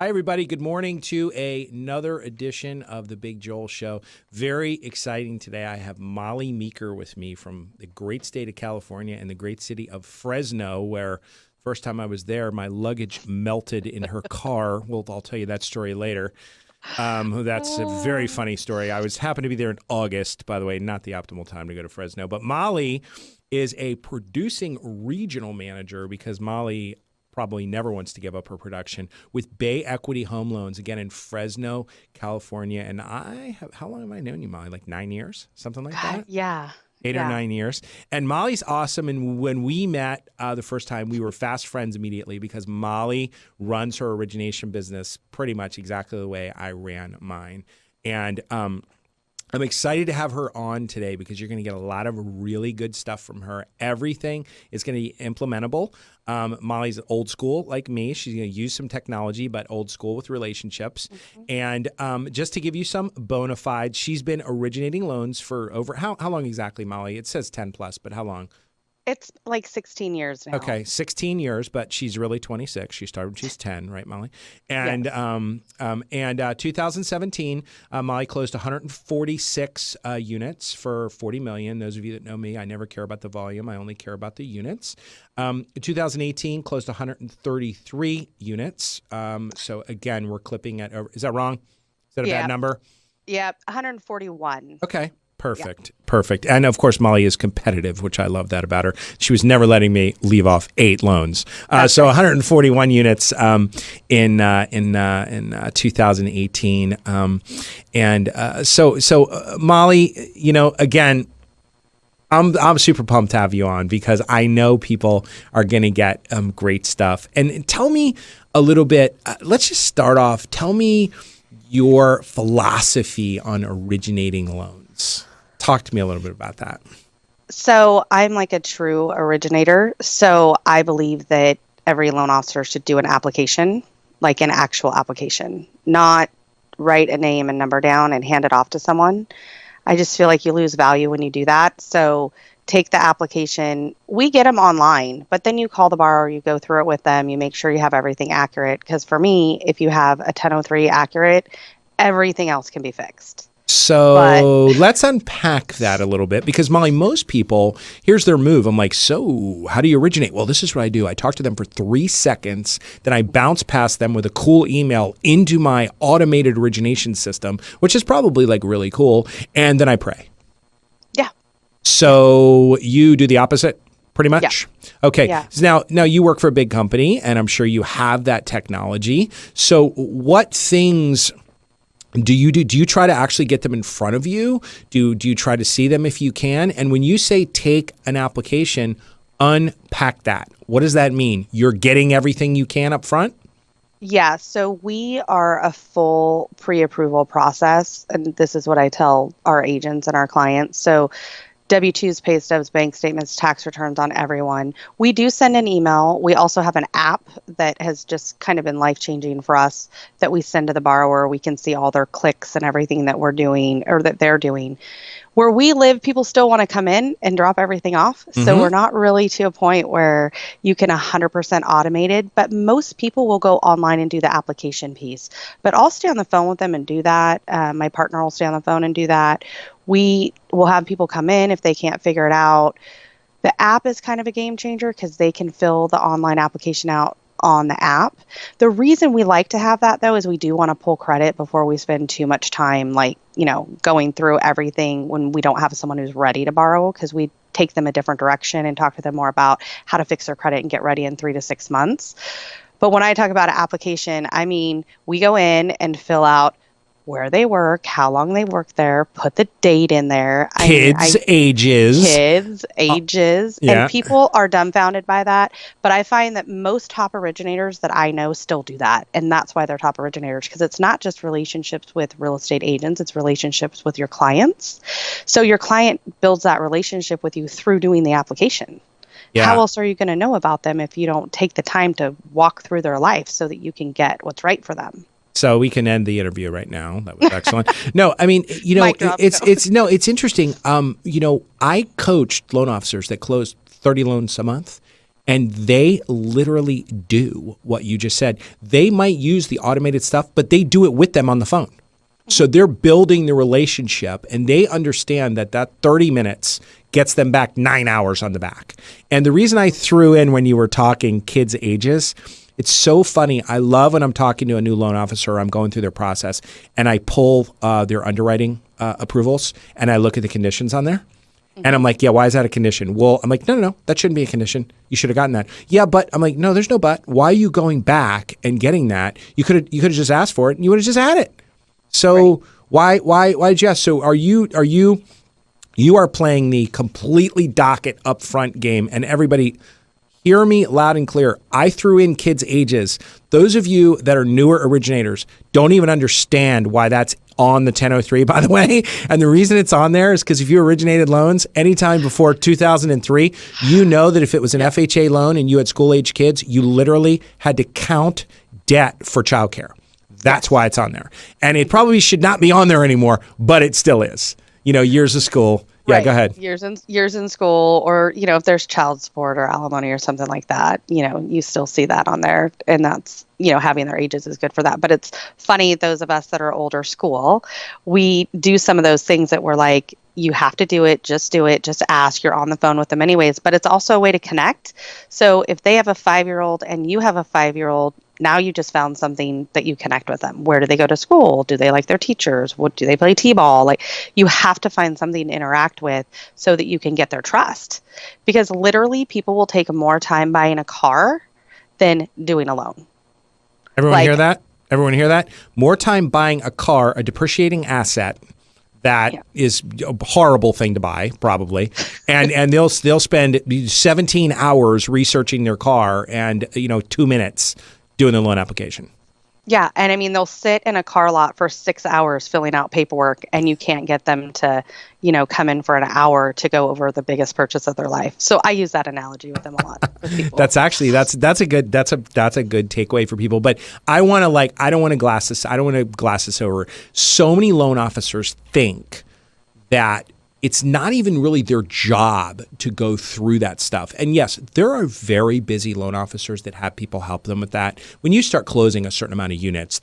Hi, everybody. Good morning to another edition of the Big Joel Show. Very exciting today. I have Molly Meeker with me from the great state of California and the great city of Fresno, where first time I was there, my luggage melted in her car. Well, I'll tell you that story later. That's a very funny story. I happened to be there in August, by the way, not the optimal time to go to Fresno. But Molly is a producing regional manager because Molly probably never wants to give up her production with Bay Equity Home Loans, again, in Fresno, California. And how long have I known you, Molly? Like 9 years? Something like that? Yeah. 8 or 9 years. And Molly's awesome. And when we met the first time, we were fast friends immediately because Molly runs her origination business pretty much exactly the way I ran mine. And I'm excited to have her on today because you're going to get a lot of really good stuff from her. Everything is going to be implementable. Molly's old school like me. She's going to use some technology, but old school with relationships. Mm-hmm. And just to give you some bona fides, she's been originating loans for over, how long exactly, Molly? It says 10 plus, but how long? It's like 16 years now. Okay, 16 years, but she's really 26. She started when she's 10, right, Molly? And yes. 2017, Molly closed 146 units for $40 million. Those of you that know me, I never care about the volume. I only care about the units. 2018 closed 133 units. So again, we're clipping at. Is that wrong? Is that a bad number? Yeah, 141. Okay. Perfect. And of course, Molly is competitive, which I love that about her. She was never letting me leave off 8 loans. So 141 units in 2018. So Molly, you know, again, I'm super pumped to have you on because I know people are going to get great stuff. And tell me a little bit. Let's just start off. Tell me your philosophy on originating loans. Talk to me a little bit about that. So I'm like a true originator. So I believe that every loan officer should do an application, like an actual application, not write a name and number down and hand it off to someone. I just feel like you lose value when you do that. So take the application. We get them online, but then you call the borrower, you go through it with them, you make sure you have everything accurate. Because for me, if you have a 1003 accurate, everything else can be fixed. So let's unpack that a little bit because, Molly, most people, here's their move. I'm like, so how do you originate? Well, this is what I do. I talk to them for 3 seconds. Then I bounce past them with a cool email into my automated origination system, which is probably like really cool. And then I pray. Yeah. So you do the opposite? Pretty much? Yeah. Okay. Yeah. Now you work for a big company, and I'm sure you have that technology. So what things do you do? Do you try to actually get them in front of you? Do you try to see them if you can? And when you say take an application, unpack that. What does that mean? You're getting everything you can up front? Yeah. So we are a full pre-approval process. And this is what I tell our agents and our clients. So W-2s, pay stubs, bank statements, tax returns on everyone. We do send an email. We also have an app that has just kind of been life-changing for us that we send to the borrower. We can see all their clicks and everything that we're doing or that they're doing. Where we live, people still want to come in and drop everything off. Mm-hmm. So we're not really to a point where you can 100% automate it, but most people will go online and do the application piece. But I'll stay on the phone with them and do that. My partner will stay on the phone and do that. We will have people come in if they can't figure it out. The app is kind of a game changer because they can fill the online application out on the app. The reason we like to have that, though, is we do want to pull credit before we spend too much time, going through everything when we don't have someone who's ready to borrow, because we take them a different direction and talk to them more about how to fix their credit and get ready in 3 to 6 months. But when I talk about an application, I mean, we go in and fill out where they work, how long they worked there, put the date in there. Ages. And people are dumbfounded by that. But I find that most top originators that I know still do that. And that's why they're top originators, because it's not just relationships with real estate agents, it's relationships with your clients. So your client builds that relationship with you through doing the application. Yeah. How else are you going to know about them if you don't take the time to walk through their life so that you can get what's right for them? So we can end the interview right now. That was excellent. No, I mean, Mic drop, it's interesting. I coached loan officers that closed 30 loans a month, and they literally do what you just said. They might use the automated stuff, but they do it with them on the phone. So they're building the relationship, and they understand that 30 minutes gets them back 9 hours on the back. And the reason I threw in when you were talking kids' ages, it's so funny. I love when I'm talking to a new loan officer, I'm going through their process, and I pull their underwriting approvals, and I look at the conditions on there. And I'm like, yeah, why is that a condition? Well, I'm like, no, that shouldn't be a condition. You should have gotten that. Yeah, but I'm like, no, there's no but. Why are you going back and getting that? You could have just asked for it, and you would have just had it. So why did you ask? So you are playing the completely docket upfront game, and everybody hear me loud and clear. I threw in kids' ages. Those of you that are newer originators don't even understand why that's on the 1003, by the way. And the reason it's on there is because if you originated loans anytime before 2003, you know that if it was an FHA loan and you had school-age kids, you literally had to count debt for childcare. That's why it's on there. And it probably should not be on there anymore, but it still is. Years of school. Yeah, right. Go ahead. Years in school, or, if there's child support or alimony or something like that, you still see that on there. And that's, having their ages is good for that. But it's funny, those of us that are older school, we do some of those things that we're like, you have to do it, just ask, you're on the phone with them anyways. But it's also a way to connect. So if they have a 5-year-old and you have a 5-year-old, now you just found something that you connect with them. Where do they go to school? Do they like their teachers? What do they play t-ball? Like, you have to find something to interact with so that you can get their trust. Because literally people will take more time buying a car than doing a loan. Everyone hear that? Everyone hear that? More time buying a car, a depreciating asset that is a horrible thing to buy, probably. And they'll spend 17 hours researching their car and 2 minutes doing the loan application. Yeah. And I mean, they'll sit in a car lot for 6 hours filling out paperwork, and you can't get them to, come in for an hour to go over the biggest purchase of their life. So I use that analogy with them a lot. With people. That's a good takeaway for people. But I don't want to glass this over. So many loan officers think that it's not even really their job to go through that stuff. And yes, there are very busy loan officers that have people help them with that. When you start closing a certain amount of units,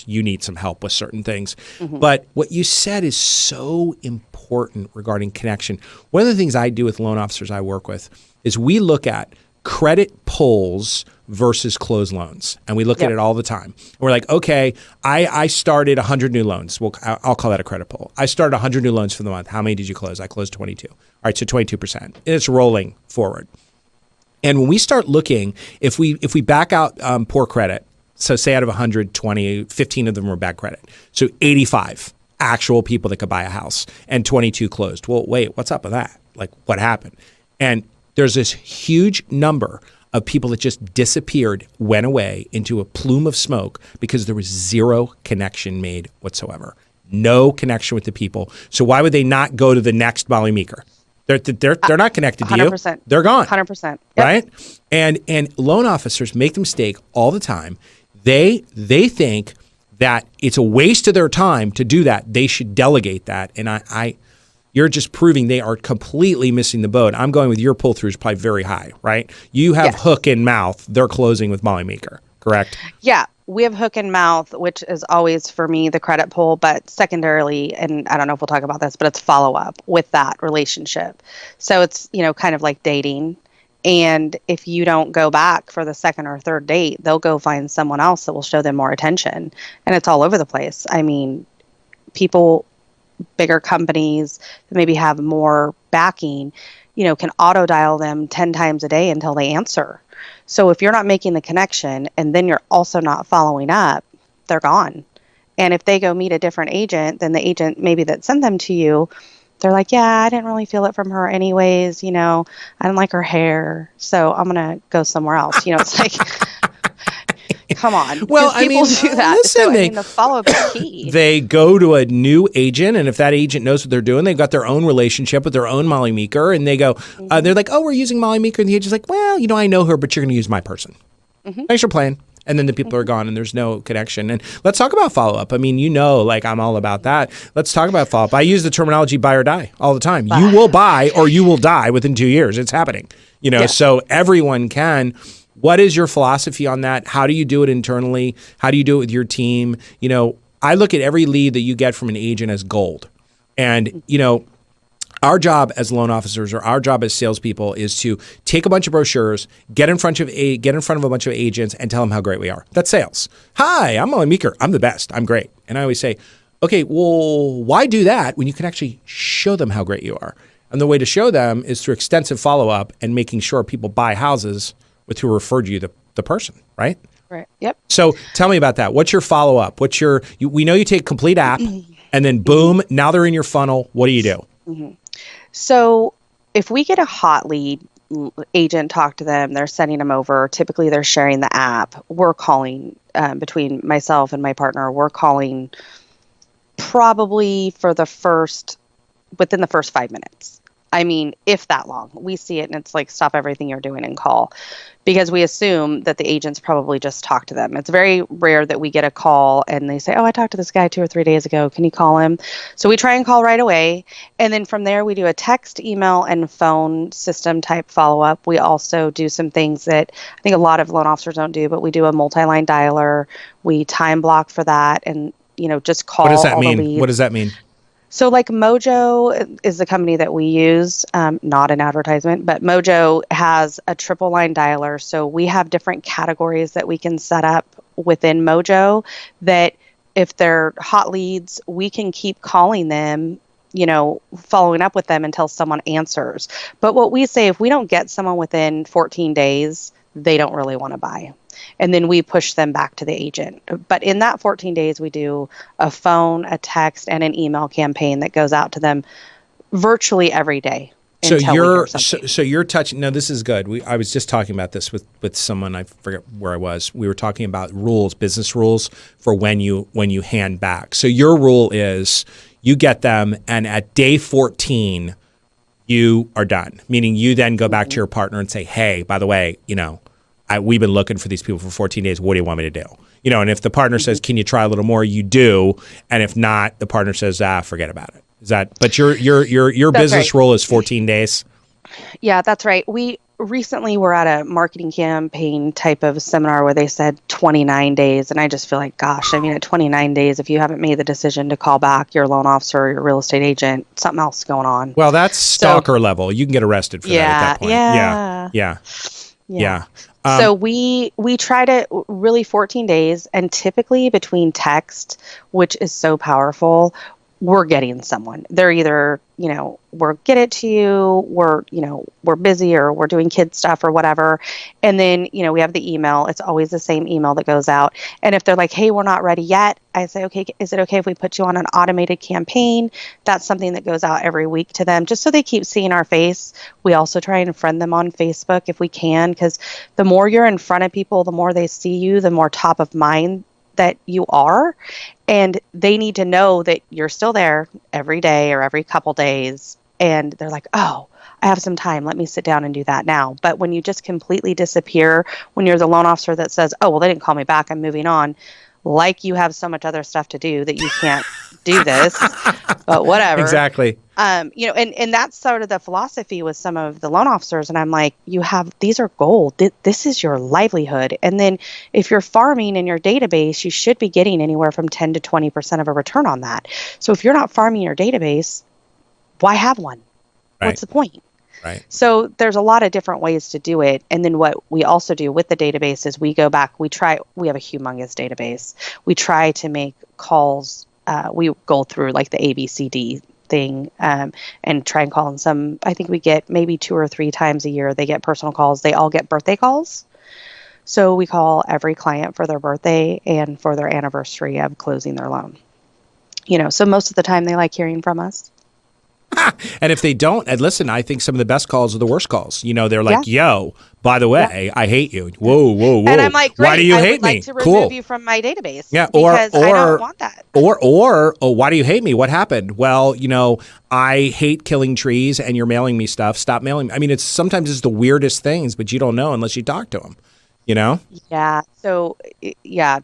you need some help with certain things. Mm-hmm. But what you said is so important regarding connection. One of the things I do with loan officers I work with is we look at credit pulls versus closed loans. And we look at it all the time. We're like, okay, I started 100 new loans. Well, I'll call that a credit pull. I started 100 new loans for the month. How many did you close? I closed 22. All right, so 22%. And it's rolling forward. And when we start looking, if we back out poor credit, so say out of 120, 15 of them were bad credit. So 85 actual people that could buy a house and 22 closed. Well, wait, what's up with that? Like, what happened? And there's this huge number of people that just disappeared, went away into a plume of smoke because there was zero connection made whatsoever. No connection with the people. So why would they not go to the next Molly Meeker? They're not connected to 100%. you. They're gone. 100%. Yep. Right? And loan officers make the mistake all the time. They think that it's a waste of their time to do that. They should delegate that. And you're just proving they are completely missing the boat. I'm going with your pull-through is probably very high, right? You have hook and mouth. They're closing with Molly Meeker, correct? Yeah, we have hook and mouth, which is always for me the credit pull, but secondarily, and I don't know if we'll talk about this, but it's follow-up with that relationship. So it's, kind of like dating. And if you don't go back for the second or third date, they'll go find someone else that will show them more attention. And it's all over the place. I mean, bigger companies that maybe have more backing, can auto dial them 10 times a day until they answer. So if you're not making the connection and then you're also not following up, they're gone. And if they go meet a different agent, then the agent maybe that sent them to you, they're like, yeah, I didn't really feel it from her anyways. I didn't like her hair, so I'm going to go somewhere else. It's like, Come on. Well, I people mean, do that. listen, So, the follow-up is key. They go to a new agent, and if that agent knows what they're doing, they've got their own relationship with their own Molly Meeker, and they go, they're like, oh, we're using Molly Meeker, and the agent's like, well, I know her, but you're going to use my person. Thanks for playing. And then the people are gone and there's no connection. And let's talk about follow-up. I mean, like I'm all about that. Let's talk about follow-up. I use the terminology buy or die all the time. You will buy or you will die within 2 years. It's happening. So everyone can. What is your philosophy on that? How do you do it internally? How do you do it with your team? I look at every lead that you get from an agent as gold. And, our job as loan officers or our job as salespeople is to take a bunch of brochures, get in front of a bunch of agents and tell them how great we are. That's sales. Hi, I'm Molly Meeker. I'm the best. I'm great. And I always say, okay, well, why do that when you can actually show them how great you are? And the way to show them is through extensive follow-up and making sure people buy houses with who referred you the person, right? Right. Yep. So tell me about that. What's your follow-up? We know you take complete app and then boom, now they're in your funnel. What do you do? So if we get a hot lead, agent talk to them, they're sending them over. Typically, they're sharing the app. We're calling between myself and my partner. We're calling probably within the first 5 minutes. I mean, if that long. We see it and it's like, stop everything you're doing and call, because we assume that the agents probably just talked to them. It's very rare that we get a call and they say, oh, I talked to this guy 2 or 3 days ago. Can you call him? So we try and call right away. And then from there, we do a text, email, and phone system type follow-up. We also do some things that I think a lot of loan officers don't do, but we do a multi-line dialer. We time block for that and, just call all the leads. What does that mean? So like Mojo is the company that we use, not an advertisement, but Mojo has a triple line dialer. So we have different categories that we can set up within Mojo that if they're hot leads, we can keep calling them, following up with them until someone answers. But what we say, if we don't get someone within 14 days, they don't really want to buy. And then we push them back to the agent. But in that 14 days, we do a phone, a text, and an email campaign that goes out to them virtually every day. So you're touching. No, this is good. I was just talking about this with someone. I forget where I was. We were talking about rules, business rules for when you hand back. So your rule is you get them, and at day 14, you are done. Meaning you then go back to your partner and say, hey, by the way, we've been looking for these people for 14 days. What do you want me to do? And if the partner says, can you try a little more? You do. And if not, the partner says, forget about it. But your business rule is 14 days? Yeah, that's right. We recently were at a marketing campaign type of seminar where they said 29 days. And I just feel like, gosh, at 29 days, if you haven't made the decision to call back your loan officer or your real estate agent, something else going on. Well, that's stalker level. You can get arrested for that at that point. Yeah. So we try to really 14 days, and typically between text, which is so powerful, we're getting someone. They're either, we'll get it to you, we're busy or we're doing kid stuff or whatever. And then, we have the email. It's always the same email that goes out. And if they're like, hey, we're not ready yet, I say, okay, is it okay if we put you on an automated campaign? That's something that goes out every week to them, just so they keep seeing our face. We also try and friend them on Facebook if we can, because the more you're in front of people, the more they see you, the more top of mind that you are. And they need to know that you're still there every day or every couple days. And they're like, oh, I have some time. Let me sit down and do that now. But when you just completely disappear, when you're the loan officer that says, oh, well, they didn't call me back, I'm moving on. Like you have so much other stuff to do that you can't do this, but whatever. Exactly. And that's sort of the philosophy with some of the loan officers. And I'm like, these are gold. This is your livelihood. And then if you're farming in your database, you should be getting anywhere from 10 to 20% of a return on that. So if you're not farming your database, why have one? Right. What's the point? Right. So there's a lot of different ways to do it. And then what we also do with the database is we go back, we have a humongous database. We try to make calls. We go through like the ABCD thing and try and call in some. I think we get maybe 2 or 3 times a year. They get personal calls. They all get birthday calls. So we call every client for their birthday and for their anniversary of closing their loan. So most of the time they like hearing from us. And if they don't, and listen, I think some of the best calls are the worst calls. They're like, yo, by the way, I hate you. Whoa, whoa, whoa. And I'm like, great, why do you I hate would me? like to remove Cool. you from my database. Yeah, because I don't want that. Or, why do you hate me? What happened? Well, I hate killing trees and you're mailing me stuff. Stop mailing me. I mean, sometimes it's the weirdest things, but you don't know unless you talk to them, Yeah. So,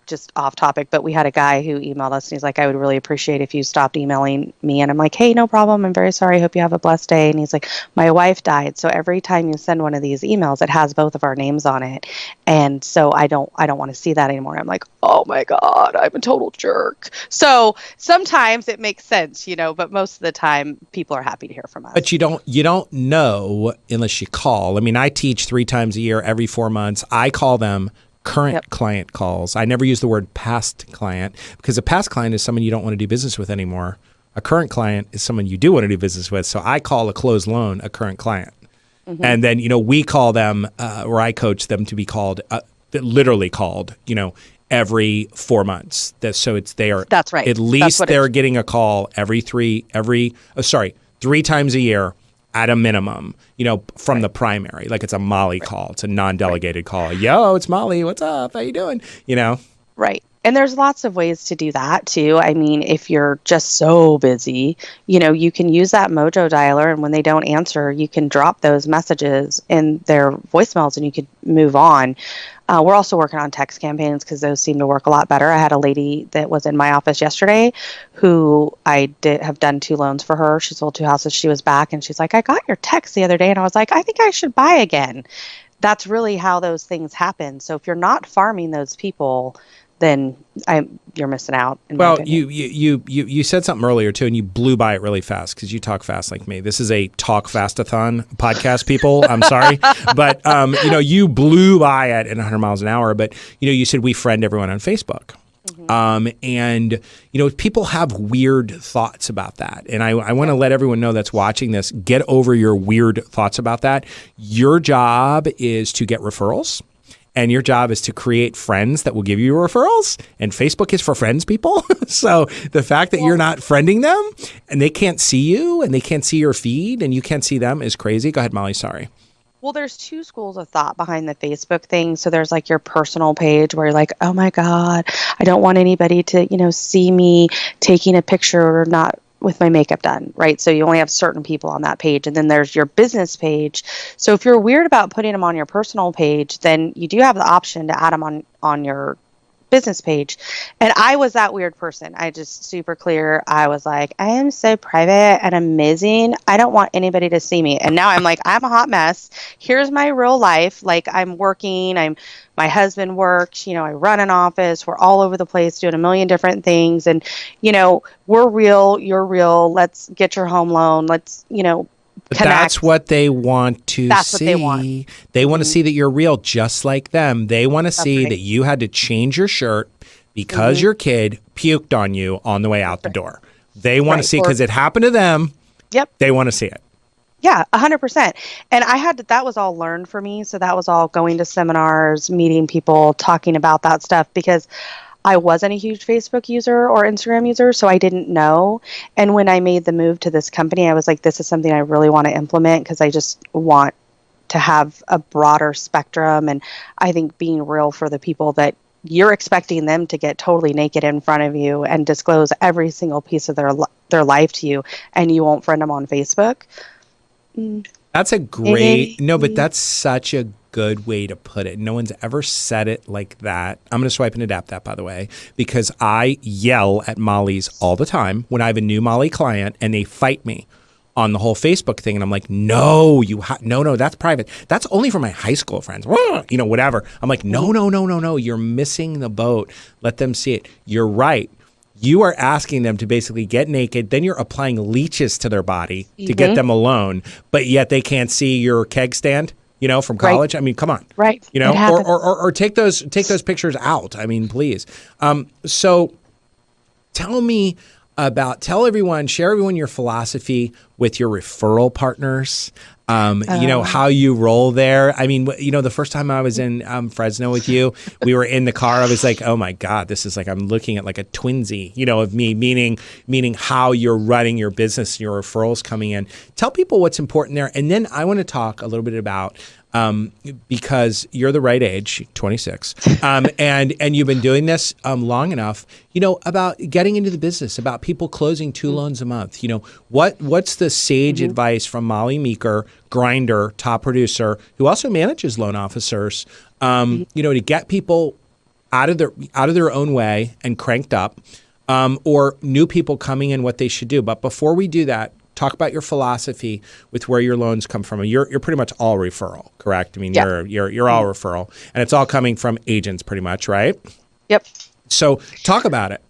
just off topic, but we had a guy who emailed us and he's like, I would really appreciate if you stopped emailing me. And I'm like, hey, no problem. I'm very sorry. Hope you have a blessed day. And he's like, my wife died. So every time you send one of these emails, it has both of our names on it. And so I don't want to see that anymore. I'm like, oh my God, I'm a total jerk. So sometimes it makes sense, but most of the time people are happy to hear from us. But you don't know unless you call. I mean, I teach 3 times a year, every 4 months. I call them current client calls. I never use the word past client because a past client is someone you don't want to do business with anymore. A current client is someone you do want to do business with. So I call a closed loan a current client. Mm-hmm. And then, we call them, or I coach them to be called, literally called, every 4 months. So that's right. At least they're getting a call every 3 times a year at a minimum, from the primary. Like it's a Molly call. It's a non-delegated call. Yo, it's Molly. What's up? How you doing? Right. And there's lots of ways to do that too. I mean, if you're just so busy, you can use that Mojo dialer, and when they don't answer, you can drop those messages in their voicemails and you could move on. We're also working on text campaigns because those seem to work a lot better. I had a lady that was in my office yesterday who I have done 2 loans for her. She sold 2 houses. She was back and she's like, I got your text the other day. And I was like, I think I should buy again. That's really how those things happen. So if you're not farming those people, then you're missing out. Well, you said something earlier too, and you blew by it really fast because you talk fast like me. This is a talk fastathon podcast, people. I'm sorry, but you blew by it at 100 miles an hour. But you said we friend everyone on Facebook. Mm-hmm. And people have weird thoughts about that. And I want to let everyone know that's watching this, get over your weird thoughts about that. Your job is to get referrals. And your job is to create friends that will give you referrals. And Facebook is for friends, people. So the fact that you're not friending them and they can't see you and they can't see your feed and you can't see them is crazy. Go ahead, Molly. Sorry. Well, there's 2 schools of thought behind the Facebook thing. So there's like your personal page where you're like, oh my God, I don't want anybody to, see me taking a picture or not with my makeup done, right? So you only have certain people on that page. And then there's your business page. So if you're weird about putting them on your personal page, then you do have the option to add them on your business page. And I was that weird person. I just super clear. I was like, I am so private and amazing. I don't want anybody to see me. And now I'm like, I'm a hot mess. Here's my real life. Like I'm working. My husband works, I run an office. We're all over the place doing a million different things. And, we're real. You're real. Let's get your home loan. Let's, But connect. that's what they want to see. What they want. They want to see that you're real, just like them. They want to see that you had to change your shirt because your kid puked on you on the way out the door. They want to see, because it happened to them. Yep. They want to see it. Yeah, 100%. And that was all learned for me. So that was all going to seminars, meeting people, talking about that stuff, because I wasn't a huge Facebook user or Instagram user, so I didn't know. And when I made the move to this company, I was like, this is something I really want to implement because I just want to have a broader spectrum. And I think being real for the people that you're expecting them to get totally naked in front of you and disclose every single piece of their life to you, and you won't friend them on Facebook. That's a great, but that's such a good way to put it. No one's ever said it like that. I'm going to swipe and adapt that, by the way, because I yell at Molly's all the time when I have a new Molly client and they fight me on the whole Facebook thing. And I'm like, no, no, that's private. That's only for my high school friends, whatever. I'm like, no, you're missing the boat. Let them see it. You're right. You are asking them to basically get naked. Then you're applying leeches to their body to get them alone, but yet they can't see your keg stand, from college. Right. I mean, come on. Right. Or take those pictures out. I mean, please. So tell everyone, share everyone your philosophy with your referral partners. How you roll there. I mean, the first time I was in Fresno with you, we were in the car. I was like, oh my God, this is like, I'm looking at like a twinsy, of me, meaning how you're running your business, your referrals coming in. Tell people what's important there. And then I want to talk a little bit about, because you're the right age, 26, and you've been doing this long enough, about getting into the business, about people closing 2 loans a month. What's the sage advice from Molly Meeker, grinder, top producer, who also manages loan officers, to get people out of their own way and cranked up, or new people coming in, what they should do. But before we do that, talk about your philosophy with where your loans come from. You're pretty much all referral, correct? I mean, you're all referral, and it's all coming from agents, pretty much, right? Yep. So talk about it.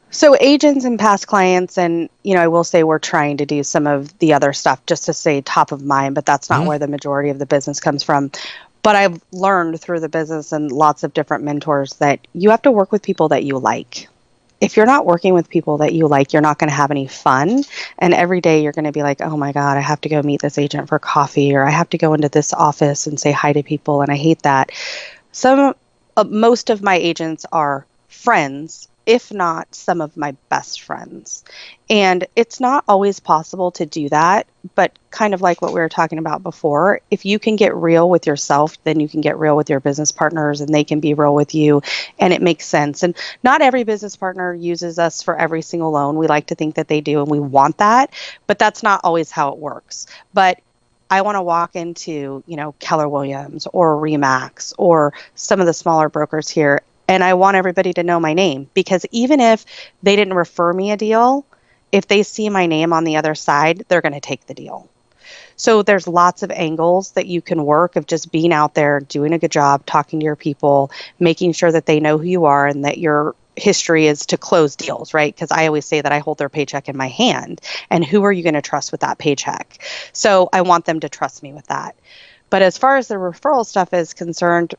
So agents and past clients, and I will say we're trying to do some of the other stuff just to stay top of mind, but that's not where the majority of the business comes from. But I've learned through the business and lots of different mentors that you have to work with people that you like. If you're not working with people that you like, you're not going to have any fun. And every day you're going to be like, oh my God, I have to go meet this agent for coffee, or I have to go into this office and say hi to people. And I hate that. Most of my agents are friends, if not some of my best friends. And it's not always possible to do that, but kind of like what we were talking about before, if you can get real with yourself, then you can get real with your business partners and they can be real with you, and it makes sense. And not every business partner uses us for every single loan. We like to think that they do, and we want that, but that's not always how it works. But I want to walk into, Keller Williams or Remax or some of the smaller brokers here, and I want everybody to know my name, because even if they didn't refer me a deal, if they see my name on the other side, they're going to take the deal. So there's lots of angles that you can work of just being out there, doing a good job, talking to your people, making sure that they know who you are and that your history is to close deals, right? Because I always say that I hold their paycheck in my hand, and who are you going to trust with that paycheck? So I want them to trust me with that. But as far as the referral stuff is concerned,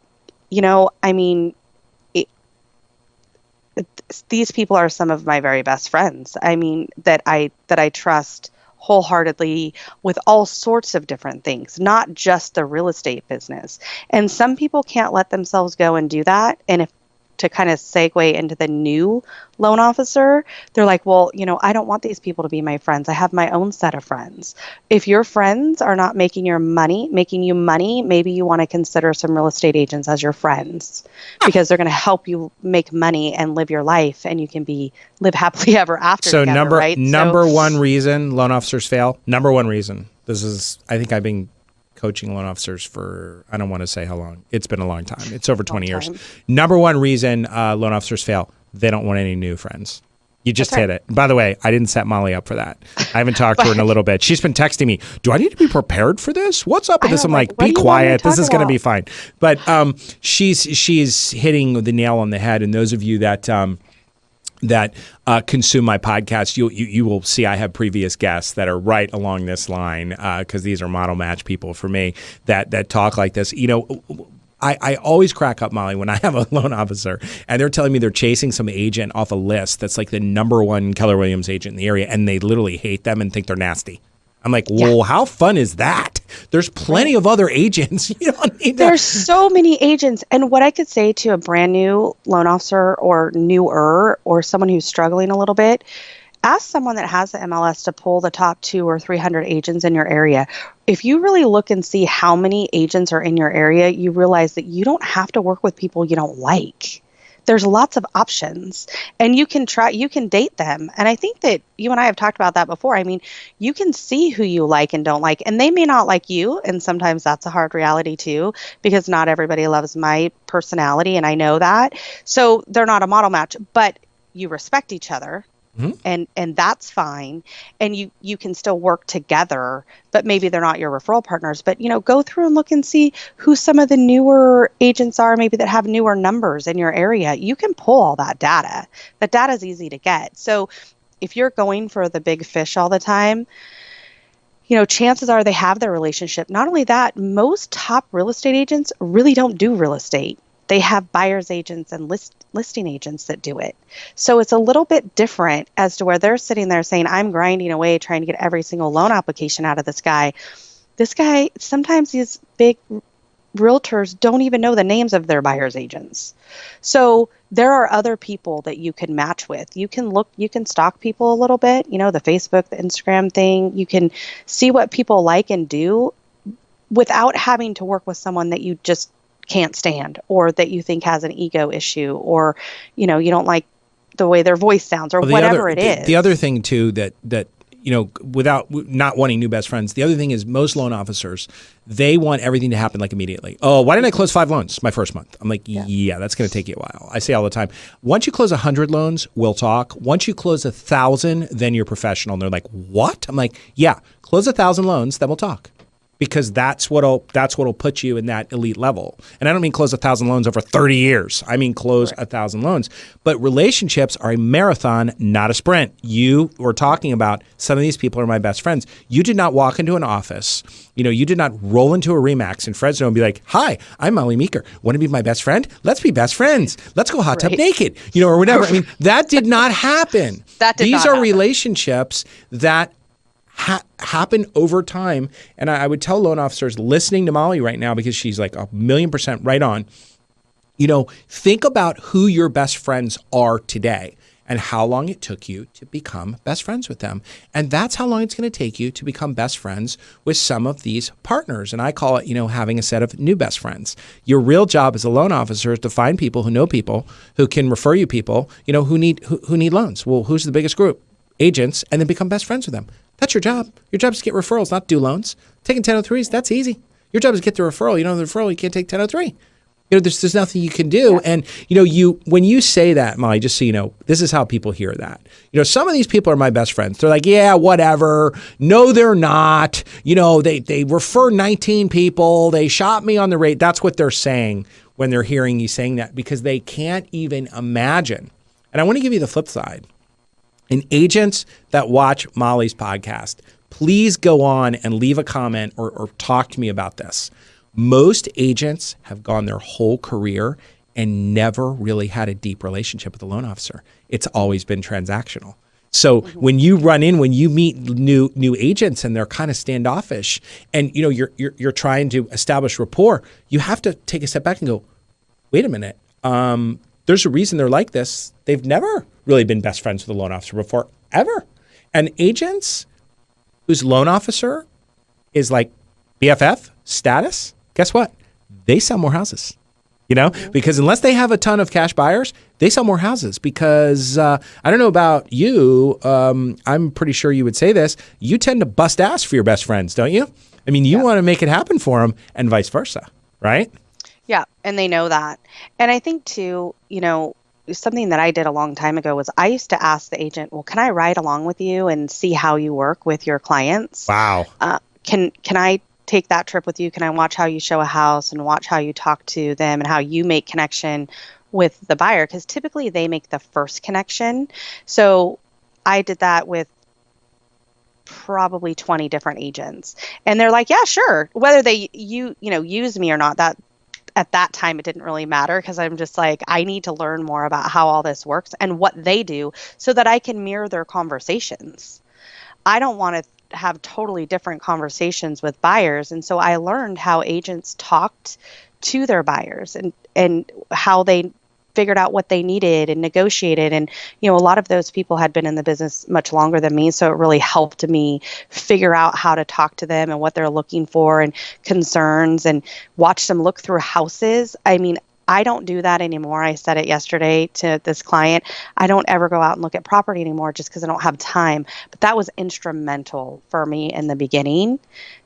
these people are some of my very best friends. I mean, that I trust wholeheartedly with all sorts of different things, not just the real estate business. And some people can't let themselves go and do that. And if to kind of segue into the new loan officer, they're like, well, I don't want these people to be my friends. I have my own set of friends. If your friends are not making you money, maybe you want to consider some real estate agents as your friends, because they're going to help you make money and live your life, and you can live happily ever after. So together, right? number one reason loan officers fail, number one reason, I think I've been coaching loan officers for, I don't want to say how long. It's been a long time. It's over 20 years. Number one reason loan officers fail, they don't want any new friends. You just hit it. By the way, I didn't set Molly up for that. I haven't talked to her in a little bit. She's been texting me, do I need to be prered for this? What's up with this? I'm like, be quiet. This is going to be fine. But she's hitting the nail on the head. And those of you that consume my podcast, you will see I have previous guests that are right along this line, because these are model match people for me that talk like this. I always crack up, Molly, when I have a loan officer and they're telling me they're chasing some agent off a list that's like the number one Keller Williams agent in the area, and they literally hate them and think they're nasty. I'm like, well, how fun is that? There's plenty of other agents. You don't need that. There's so many agents. And what I could say to a brand new loan officer or newer, or someone who's struggling a little bit, ask someone that has the MLS to pull the top 200 or 300 agents in your area. If you really look and see how many agents are in your area, you realize that you don't have to work with people you don't like. There's lots of options, and you can date them. And I think that you and I have talked about that before. I mean, you can see who you like and don't like, and they may not like you. And sometimes that's a hard reality too, because not everybody loves my personality. And I know that. So they're not a model match, but you respect each other. And that's fine. And you can still work together, but maybe they're not your referral partners. But, go through and look and see who some of the newer agents are, maybe that have newer numbers in your area. You can pull all that data. That data is easy to get. So if you're going for the big fish all the time, chances are they have their relationship. Not only that, most top real estate agents really don't do real estate. They have buyer's agents and listing agents that do it. So it's a little bit different as to where they're sitting there saying, I'm grinding away trying to get every single loan application out of this guy. this guy, sometimes these big realtors don't even know the names of their buyer's agents. So there are other people that you can match with. You can stalk people a little bit, the Facebook, the Instagram thing. You can see what people like and do without having to work with someone that you just can't stand, or that you think has an ego issue, or, you don't like the way their voice sounds, or whatever it is. The other thing too, that without not wanting new best friends, the other thing is most loan officers, they want everything to happen like immediately. Oh, why didn't I close 5 loans my first month? I'm like, yeah, that's going to take you a while. I say all the time, once you close 100 loans, we'll talk. Once you close 1,000, then you're professional. And they're like, what? I'm like, yeah, close 1,000 loans, then we'll talk. Because that's what'll put you in that elite level. And I don't mean close 1,000 loans over 30 years. I mean close 1,000 loans. But relationships are a marathon, not a sprint. You were talking about some of these people are my best friends. You did not walk into an office. You did not roll into a Remax in Fresno and be like, "Hi, I'm Molly Meeker. Want to be my best friend? Let's be best friends. Let's go hot tub naked." Or whatever. I mean, that did not happen. These are relationships that happen over time. And I would tell loan officers listening to Molly right now, because she's like 1,000,000% right on, think about who your best friends are today and how long it took you to become best friends with them. And that's how long it's going to take you to become best friends with some of these partners. And I call it, having a set of new best friends. Your real job as a loan officer is to find people who know people who can refer you people, who need loans. Well, who's the biggest group? Agents, and then become best friends with them. That's your job. Your job is to get referrals, not do loans. Taking 1003s, that's easy. Your job is to get the referral. The referral, you can't take 1003. There's nothing you can do. Yeah. And, when you say that, Molly, just so you know, this is how people hear that. Some of these people are my best friends. They're like, yeah, whatever. No, they're not. They refer 19 people. They shot me on the rate. That's what they're saying when they're hearing you saying that, because they can't even imagine. And I want to give you the flip side. And agents that watch Molly's podcast, please go on and leave a comment or talk to me about this. Most agents have gone their whole career and never really had a deep relationship with a loan officer. It's always been transactional. So when you meet new agents and they're kind of standoffish, and you're trying to establish rapport, you have to take a step back and go, wait a minute. There's a reason they're like this. They've never really been best friends with a loan officer before, ever. And agents whose loan officer is like BFF status, guess what? They sell more houses, because unless they have a ton of cash buyers, they sell more houses. Because I don't know about you, I'm pretty sure you would say this, you tend to bust ass for your best friends, don't you? I mean, you want to make it happen for them, and vice versa, right? Yeah, and they know that. And I think too, something that I did a long time ago was I used to ask the agent, well, can I ride along with you and see how you work with your clients? Wow. Can I take that trip with you? Can I watch how you show a house and watch how you talk to them and how you make connection with the buyer? Because typically they make the first connection. So I did that with probably 20 different agents. And they're like, yeah, sure. Whether they use me or not, that at that time, it didn't really matter, because I'm just like, I need to learn more about how all this works and what they do so that I can mirror their conversations. I don't want to have totally different conversations with buyers. And so I learned how agents talked to their buyers and how they figured out what they needed and negotiated. And, a lot of those people had been in the business much longer than me. So it really helped me figure out how to talk to them and what they're looking for and concerns, and watch them look through houses. I mean, I don't do that anymore. I said it yesterday to this client. I don't ever go out and look at property anymore just because I don't have time. But that was instrumental for me in the beginning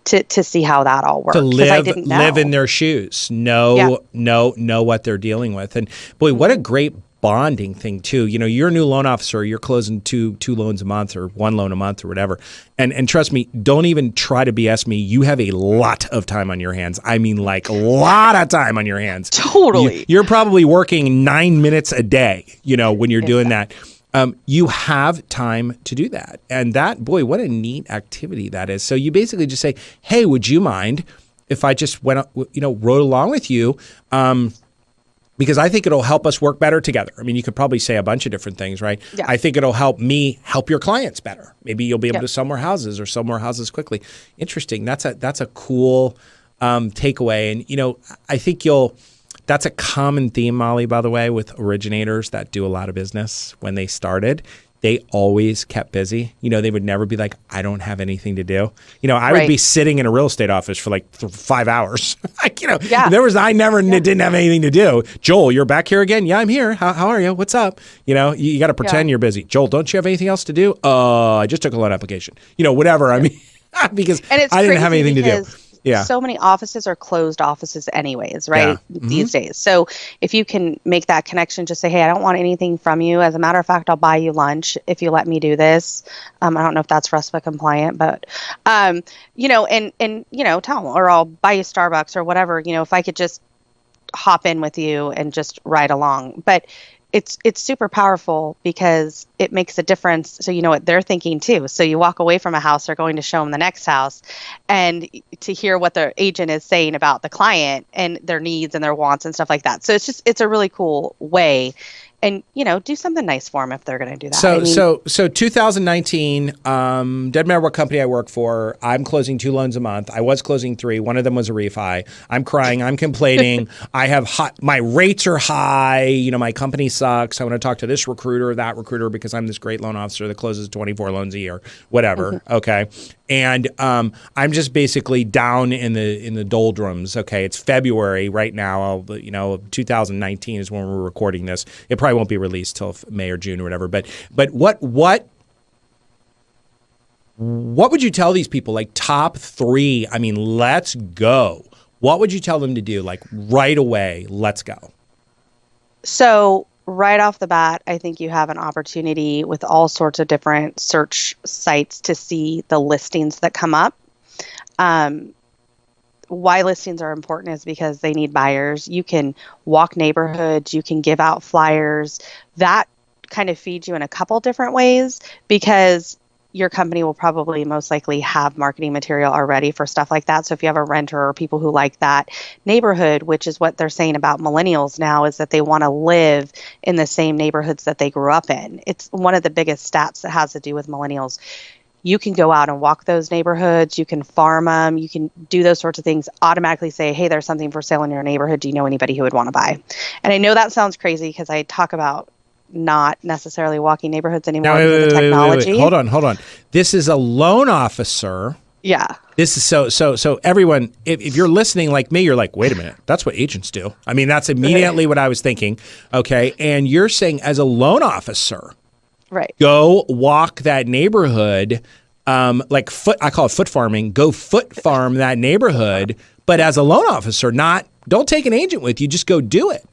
to see how that all worked. To live in their shoes, know what they're dealing with. And boy, what a great bonding thing too. You're a new loan officer, you're closing two loans a month or one loan a month or whatever. And trust me, don't even try to BS me. You have a lot of time on your hands. I mean, like a lot of time on your hands. Totally. You're probably working 9 minutes a day, when you're doing that. You have time to do that. And that, boy, what a neat activity that is. So you basically just say, hey, would you mind if I just rode along with you? because I think it'll help us work better together. I mean, you could probably say a bunch of different things, right? Yeah. I think it'll help me help your clients better. Maybe you'll be able to sell more houses or sell more houses quickly. Interesting. That's a cool takeaway. And, I think that's a common theme, Molly, by the way, with originators that do a lot of business when they started. They always kept busy. They would never be like, I don't have anything to do. I would be sitting in a real estate office for like 5 hours. I didn't have anything to do. Joel, you're back here again? Yeah, I'm here. How are you? What's up? You got to pretend you're busy. Joel, don't you have anything else to do? I just took a loan application. Whatever. I mean, because I didn't have anything to do. Yeah. So many offices are closed offices anyways, right? These days. So if you can make that connection, just say, hey, I don't want anything from you. As a matter of fact, I'll buy you lunch if you let me do this. I don't know if that's RESPA compliant, but, and tell them, or I'll buy you Starbucks or whatever, if I could just hop in with you and just ride along. But it's super powerful because it makes a difference. So you know what they're thinking too. So you walk away from a house, they're going to show them the next house, and to hear what the agent is saying about the client and their needs and their wants and stuff like that. So it's a really cool way. And, do something nice for them if they're going to do that. So 2019, doesn't matter what company I work for, I'm closing 2 loans a month. I was closing 3. One of them was a refi. I'm crying. I'm complaining. My rates are high. My company sucks. I want to talk to this recruiter or that recruiter because I'm this great loan officer that closes 24 loans a year, whatever. Okay. And I'm just basically down in the doldrums. Okay. It's February right now. 2019 is when we're recording this. It probably won't be released till May or June or whatever. But what would you tell these people? Like top 3, I mean, let's go. What would you tell them to do? Like right away, let's go. So right off the bat, I think you have an opportunity with all sorts of different search sites to see the listings that come up. Why listings are important is because they need buyers. You can walk neighborhoods, you can give out flyers. That kind of feeds you in a couple different ways because your company will probably most likely have marketing material already for stuff like that. So if you have a renter or people who like that neighborhood, which is what they're saying about millennials now, is that they want to live in the same neighborhoods that they grew up in. It's one of the biggest stats that has to do with millennials. You can go out and walk those neighborhoods. You can farm them. You can do those sorts of things. Automatically say, hey, there's something for sale in your neighborhood. Do you know anybody who would want to buy? And I know that sounds crazy because I talk about not necessarily walking neighborhoods anymore because of the technology. Wait. Hold on. This is a loan officer. Yeah. This is so everyone, if you're listening like me, you're like, wait a minute, that's what agents do. I mean, that's immediately what I was thinking. Okay. And you're saying as a loan officer, right, go walk that neighborhood, I call it foot farming. Go foot farm that neighborhood, but as a loan officer, don't take an agent with you. Just go do it.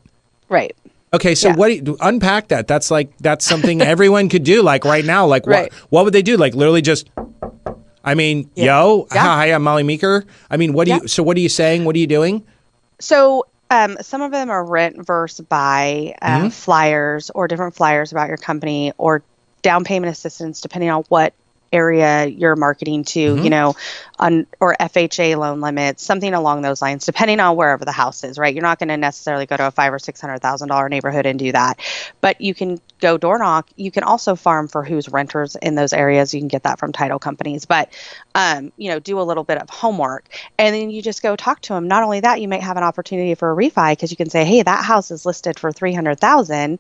Right. Okay, so unpack that. That's something everyone could do. Like right now, like what would they do? Like literally just. I mean, hi, I'm Molly Meeker. I mean, what are you saying? What are you doing? So. Some of them are rent versus buy flyers or different flyers about your company or down payment assistance, depending on what area you're marketing to, or FHA loan limits, something along those lines, depending on wherever the house is, right? You're not going to necessarily go to a $500,000 or $600,000 neighborhood and do that, but you can go door knock. You can also farm for who's renters in those areas. You can get that from title companies, but, do a little bit of homework and then you just go talk to them. Not only that, you might have an opportunity for a refi because you can say, hey, that house is listed for $300,000.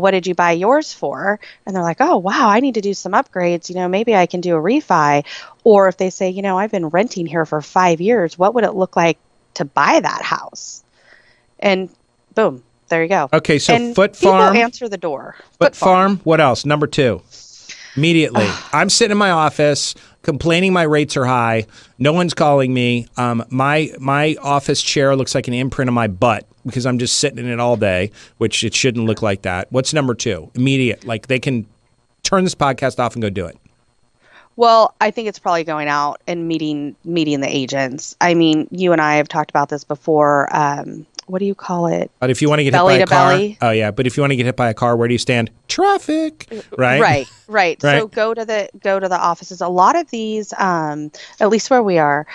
What did you buy yours for? And they're like, oh, wow, I need to do some upgrades. Maybe I can do a refi. Or if they say, I've been renting here for 5 years, what would it look like to buy that house? And boom, there you go. Okay, so and foot farm. People answer the door. Foot farm. What else? Number 2. Immediately. I'm sitting in my office complaining my rates are high. No one's calling me. My office chair looks like an imprint of my butt because I'm just sitting in it all day, which it shouldn't look like that. What's number 2? Immediate. Like they can turn this podcast off and go do it. Well, I think it's probably going out and meeting the agents. I mean, you and I have talked about this before. What do you call it? But if you want to get belly hit by a car, belly. Oh yeah. But if you want to get hit by a car, where do you stand? Traffic, right? Right. So go to the offices. A lot of these, at least where we are,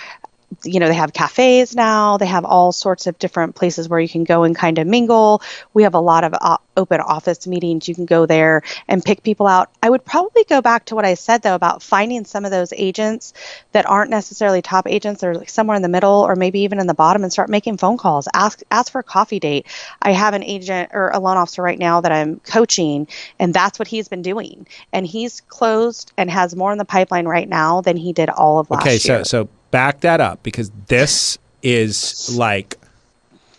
they have cafes now. They have all sorts of different places where you can go and kind of mingle. We have a lot of open office meetings. You can go there and pick people out. I would probably go back to what I said, though, about finding some of those agents that aren't necessarily top agents or like somewhere in the middle or maybe even in the bottom, and start making phone calls. Ask for a coffee date. I have an agent or a loan officer right now that I'm coaching, and that's what he's been doing. And he's closed and has more in the pipeline right now than he did all of last year. So back that up, because this is like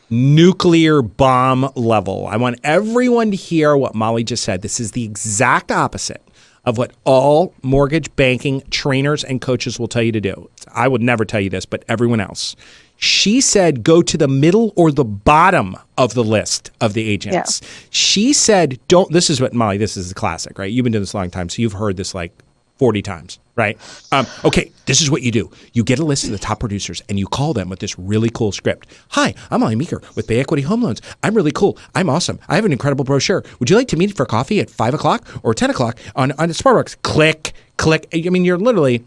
nuclear bomb level. I want everyone to hear what Molly just said. This is the exact opposite of what all mortgage banking trainers and coaches will tell you to do. I would never tell you this, but everyone else. She said go to the middle or the bottom of the list of the agents. Yeah. She said this is what, Molly, this is the classic, right? You've been doing this a long time, so you've heard this like 40 times, right? Okay, this is what you do. You get a list of the top producers and you call them with this really cool script. Hi, I'm Molly Meeker with Bay Equity Home Loans. I'm really cool. I'm awesome. I have an incredible brochure. Would you like to meet for coffee at 5 o'clock or 10 o'clock on Starbucks? Click. I mean, you're literally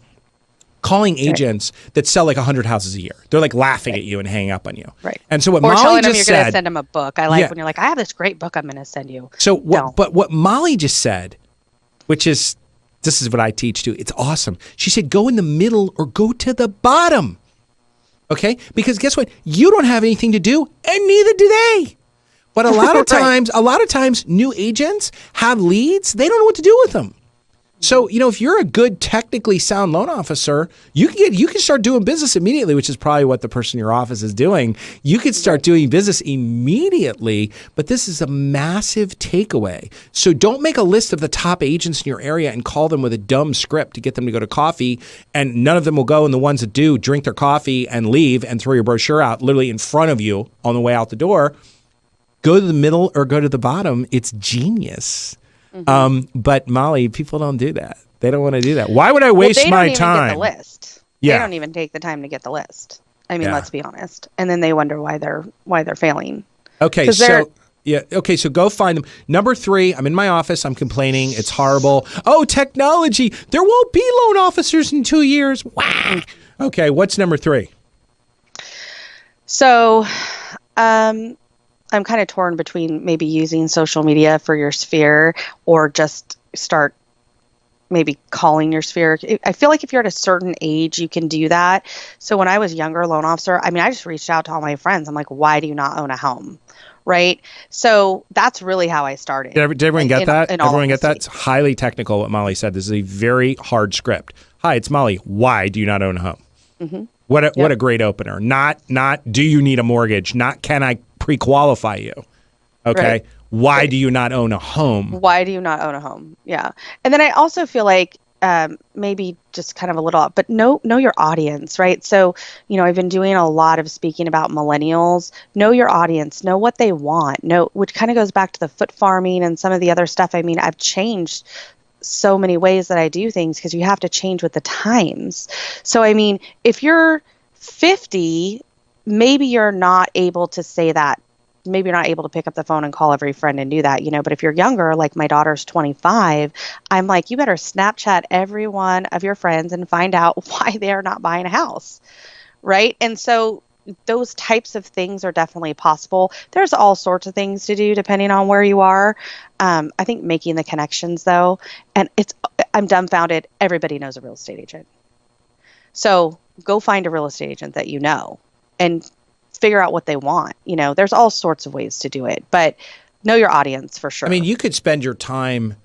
calling agents that sell like 100 houses a year. They're like laughing at you and hanging up on you. Right. And so what or Molly telling just them you're said, going to send them a book. I like when you're like, I have this great book I'm going to send you. So what Molly just said, which is, this is what I teach too. It's awesome. She said, go in the middle or go to the bottom. Okay? Because guess what? You don't have anything to do, and neither do they. But a lot of times, new agents have leads. They don't know what to do with them. So, if you're a good, technically sound loan officer, you can start doing business immediately, which is probably what the person in your office is doing. You could start doing business immediately, but this is a massive takeaway. So don't make a list of the top agents in your area and call them with a dumb script to get them to go to coffee, and none of them will go, and the ones that do drink their coffee and leave and throw your brochure out literally in front of you on the way out the door. Go to the middle or go to the bottom. It's genius. Mm-hmm. But Molly, people don't do that. They don't want to do that. Why would I waste my time? They don't even get the list. Yeah. They don't even take the time to get the list. I mean, let's be honest. And then they wonder why they're failing. Okay, so go find them. Number 3, I'm in my office. I'm complaining. It's horrible. Oh, technology. There won't be loan officers in 2 years. Wow. Okay, what's number 3? So, I'm kind of torn between maybe using social media for your sphere or just start maybe calling your sphere. I feel like if you're at a certain age, you can do that. So when I was younger, loan officer, I mean, I just reached out to all my friends. I'm like, why do you not own a home? Right. So that's really how I started. Did everyone get that? Everyone get that? It's highly technical what Molly said. This is a very hard script. Hi, it's Molly. Why do you not own a home? Mm-hmm. What a great opener. Not do you need a mortgage? Not can I pre-qualify you? Okay. Right. Why do you not own a home? Why do you not own a home? Yeah. And then I also feel like maybe just kind of a little, but know your audience, right? So, I've been doing a lot of speaking about millennials. Know your audience, know what they want, which kind of goes back to the foot farming and some of the other stuff. I mean, I've changed so many ways that I do things because you have to change with the times. So, I mean, if you're 50, maybe you're not able to say that. Maybe you're not able to pick up the phone and call every friend and do that, but if you're younger, like my daughter's 25, I'm like, you better Snapchat every one of your friends and find out why they're not buying a house. Right. And so those types of things are definitely possible. There's all sorts of things to do depending on where you are. I think making the connections though, and I'm dumbfounded. Everybody knows a real estate agent. So go find a real estate agent that you know and figure out what they want. There's all sorts of ways to do it, but know your audience for sure. I mean, you could spend your time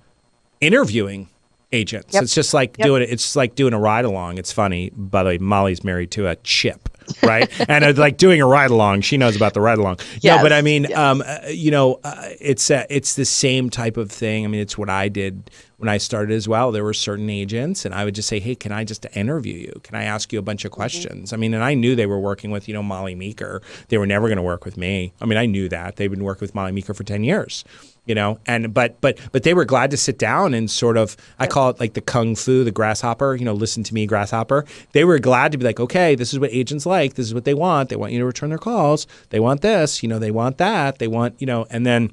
interviewing agents. Yep. It's just like doing it. It's like doing a ride along. It's funny. By the way, Molly's married to a chip, right? And like doing a ride along. She knows about the ride along. Yes. No, but I mean, it's the same type of thing. I mean, it's what I did when I started as well. There were certain agents, and I would just say, hey, can I just interview you? Can I ask you a bunch of questions? Mm-hmm. I mean, and I knew they were working with, Molly Meeker. They were never going to work with me. I mean, I knew that. They've been working with Molly Meeker for 10 years. And but they were glad to sit down and sort of, I call it like the kung fu, the grasshopper, listen to me, grasshopper. They were glad to be like, okay, this is what agents like. This is what they want. They want you to return their calls. They want this, they want that. They want, and then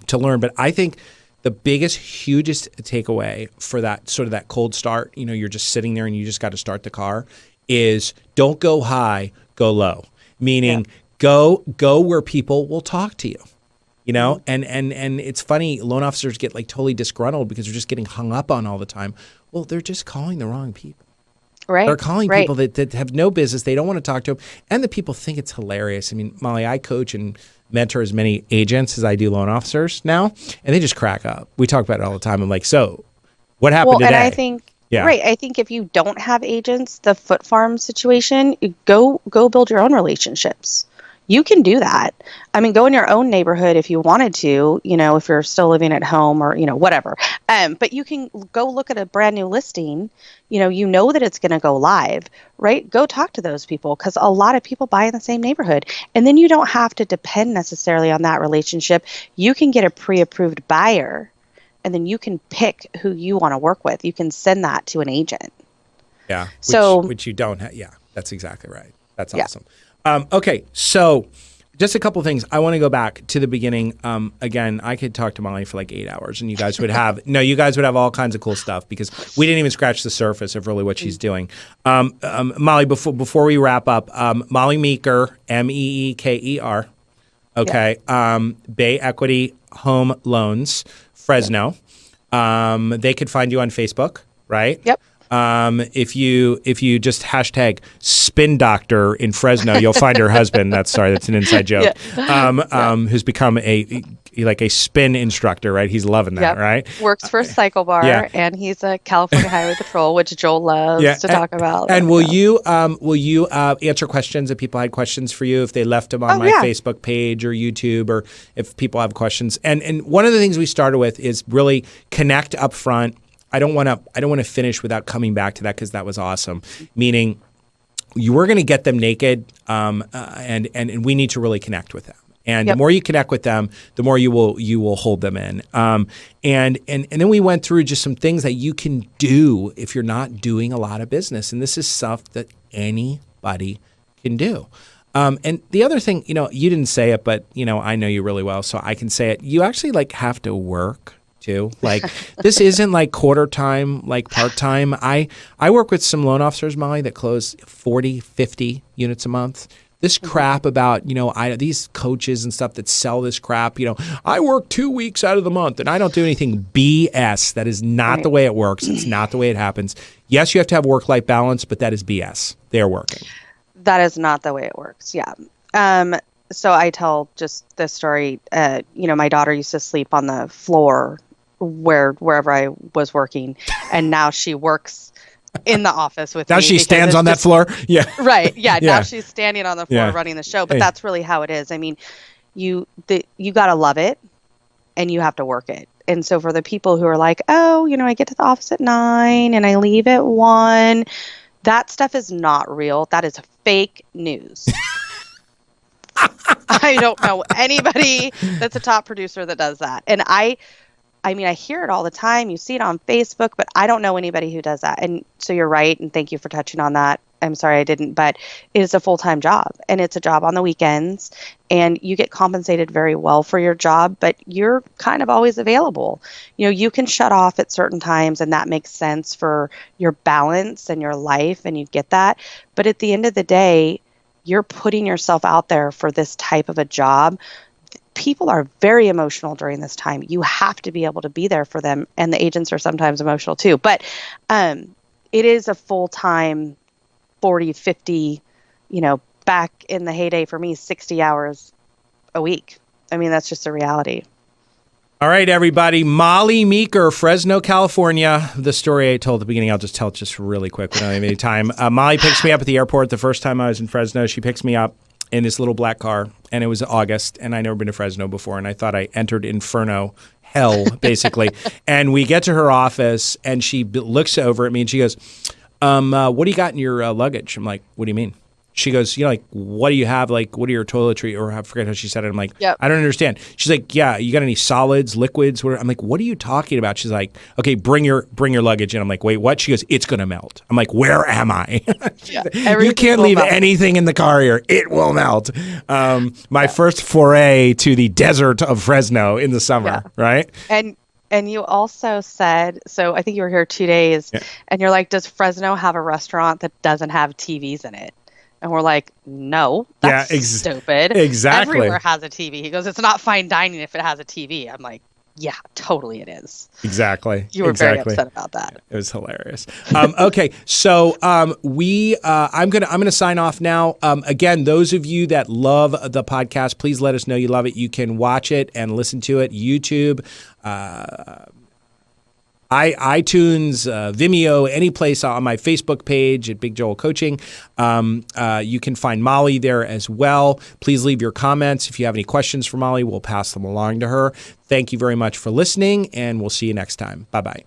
to learn. But I think the biggest, hugest takeaway for that sort of that cold start, you're just sitting there and you just got to start the car, is don't go high, go low. Meaning go where people will talk to you. You know, and it's funny, loan officers get like totally disgruntled because they're just getting hung up on all the time. Well, they're just calling the wrong people. Right. They're calling people that have no business. They don't want to talk to them. And the people think it's hilarious. I mean, Molly, I coach and mentor as many agents as I do loan officers now, and they just crack up. We talk about it all the time. I'm like, so what happened today? And I think, I think if you don't have agents, the Foot Farm situation, go build your own relationships. You can do that. I mean, go in your own neighborhood if you wanted to, you know, if you're still living at home or, you know, whatever. But you can go look at a brand new listing, you know that it's going to go live, right? Go talk to those people because a lot of people buy in the same neighborhood. And then you don't have to depend necessarily on that relationship. You can get a pre-approved buyer and then you can pick who you want to work with. You can send that to an agent. Yeah. Which you don't have. Yeah, that's exactly right. That's awesome. Okay, so just a couple things. I want to go back to the beginning. Again, I could talk to Molly for like 8 hours, and you guys would have all kinds of cool stuff because we didn't even scratch the surface of really what she's doing. Molly, before we wrap up, Molly Meeker, Meeker, okay, Bay Equity Home Loans, Fresno. They could find you on Facebook, right? Yep. If you just hashtag spin doctor in Fresno, you'll find her husband. That's an inside joke. Who's become a spin instructor, right? He's loving that, right? Works for Cycle Bar, and he's a California Highway Patrol, which Joel loves to talk about. And will you answer questions if people had questions for you if they left them on my Facebook page or YouTube, or if people have questions? And one of the things we started with is really connect up front. I don't want to finish without coming back to that because that was awesome. Meaning, you were going to get them naked, and we need to really connect with them. And the more you connect with them, the more you will hold them in. And then we went through just some things that you can do if you're not doing a lot of business. And this is stuff that anybody can do. And the other thing, you didn't say it, but I know you really well, so I can say it. You actually have to work too. This isn't like quarter time, like part time. I work with some loan officers, Molly, that close 40, 50 units a month. This crap about, these coaches and stuff that sell this crap, I work 2 weeks out of the month and I don't do anything. BS. That is not the way it works. It's not the way it happens. Yes, you have to have work-life balance, but that is BS. They're working. That is not the way it works. Yeah. So I tell just this story. My daughter used to sleep on the floor wherever I was working, and now she works in the office with me. Now she stands on that floor? Yeah. Right. Yeah. Now she's standing on the floor running the show, but that's really how it is. I mean, you got to love it and you have to work it. And so for the people who are like, oh, I get to the office at 9 and I leave at 1, that stuff is not real. That is fake news. I don't know anybody that's a top producer that does that. And I hear it all the time. You see it on Facebook, but I don't know anybody who does that. And so you're right. And thank you for touching on that. I'm sorry I didn't, but it is a full-time job and it's a job on the weekends and you get compensated very well for your job, but you're kind of always available. You can shut off at certain times and that makes sense for your balance and your life and you get that. But at the end of the day, you're putting yourself out there for this type of a job. People are very emotional during this time. You have to be able to be there for them. And the agents are sometimes emotional too. But it is a full-time 40, 50, back in the heyday for me, 60 hours a week. I mean, that's just a reality. All right, everybody. Molly Meeker, Fresno, California. The story I told at the beginning, I'll just tell it just really quick. We don't have any time. Molly picks me up at the airport the first time I was in Fresno. She picks me up in this little black car, and it was August, and I'd never been to Fresno before, and I thought I entered Inferno, hell, basically. And we get to her office, and she looks over at me, and she goes, what do you got in your luggage? I'm like, what do you mean? She goes, what do you have? Like, what are your toiletry? Or I forget how she said it. I'm like, I don't understand. She's like, yeah, you got any solids, liquids? What? I'm like, what are you talking about? She's like, okay, bring your luggage. And I'm like, wait, what? She goes, it's going to melt. I'm like, where am I? You can't leave anything in the car here. It will melt. My first foray to the desert of Fresno in the summer, right? And And you also said, so I think you were here 2 days, Yeah. and you're like, does Fresno have a restaurant that doesn't have TVs in it? And we're like, no, that's Yeah, stupid. Everywhere exactly. has a TV. He goes, it's not fine dining if it has a TV. I'm like, yeah, totally it is. Exactly. You were very Exactly. upset about that. It was hilarious. Okay, so I'm gonna sign off now. Again, those of you that love the podcast, please let us know you love it. You can watch it and listen to it. YouTube, iTunes, Vimeo, any place on my Facebook page at Big Joel Coaching. You can find Molly there as well. Please leave your comments. If you have any questions for Molly, we'll pass them along to her. Thank you very much for listening, and we'll see you next time. Bye-bye.